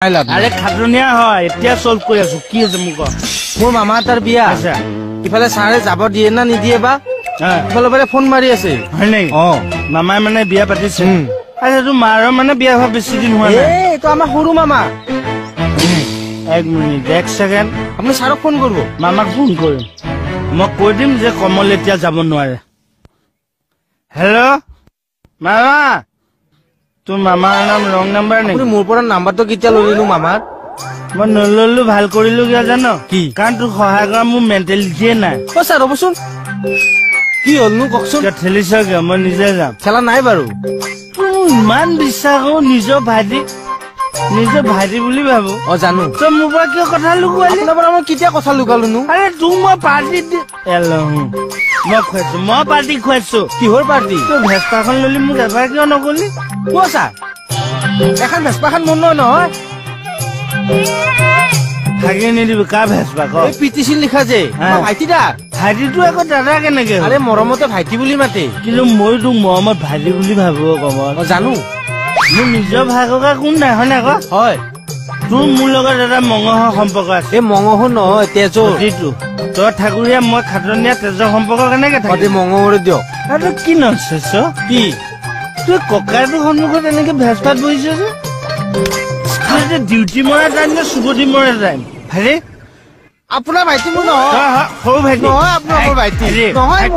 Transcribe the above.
আৰে খাটনিয়া হয় এতিয়া সলভ কৰি আছো কি আছে মোক মোৰ মামা তাৰ বিয়া আচ্ছা ইফালে ছাৰে যাব দিয়ে না নিদিয়ে বা ইফালে বাৰে ফোন মাৰি আছে হয় নাই মামাই মানে বিয়া পাতিছে আচ্ছা তো মাৰ মানে বিয়া হোৱা বেছি দিন হোৱা নাই এই তো আমাৰ সৰু মামা এক মিনিট এক সেকেন্ড আপুনি ছাৰক ফোন কৰিব মামাক ফোন কৰিম মই কৈ দিম যে কমল এতিয়া যাব নোৱাৰে হেল্ল' মামা তোৰ মামাৰ নাম ৰং নাম্বাৰ নেকি মোৰ পৰা নাম্বাৰটো কেতিয়া ললিনো মামাৰ মই নললো ভাল কৰিলো কিয় জানো কি কাৰণ তোৰ সহায় কৰা মোৰ মেণ্টেলিটিয়ে নাই অ ছাৰ ৰ'বচোন কি হ'লনো কওকচোন ঠেলিছ কিয় মই নিজে যাম খেলা নাই বাৰু ইমান বিশ্বাস কৰো নিজৰ ভাইটি বুলি ভাবো অ জানো তই মোৰ পৰা কিয় কথা লুকুৱালি আপোনাৰ পৰা মই কেতিয়া কথা লুকালোনো আৰে তোক মই পাৰ্টি মই খুৱাইছো মই পাৰ্টি খুৱাইছো কিহৰ পাৰ্টি তই ভেস্পাখন ললি মোক এবাৰ কিয় নকলি কোৱা ছাৰ এখন ভেস্পাখন মোৰ নহয় ভাগি নিদিবি কাৰ ভেস্পা ক পিটিছিল লিখা যে ভাইটি দা ভাইটিটো আকৌ দাদা কেনেকে আৰে মৰমতে ভাইটি বুলি মাতে কিন্তু মই তোক মৰমত ভাইটি বুলি ভাবো কমল জানো মোৰ নিজৰ ভাই ককা কোন নাই হয় নাই হয় তোৰ মোৰ লগত এটা মঙহৰ সম্পৰ্ক আছে এই মঙহো নহয় তেজৰ তই ঠাকুৰীয়া মই খাটনীয়া তেজৰ সম্পৰ্ক কেনেকে থাকে মঙহৰে দিয়ক আৰু কি নচেছ কি তই ককাইটোৰ সন্মুখত এনেকে ভেজপাত বহিছ যে ডিউটি মৰা টাইম নে চুবতি মৰা টাইম ভাইটি আপোনাৰ ভাইটি মোৰ নহয় সৰু ভাইটি নহয় আপোনাৰ ভাইটি নহয়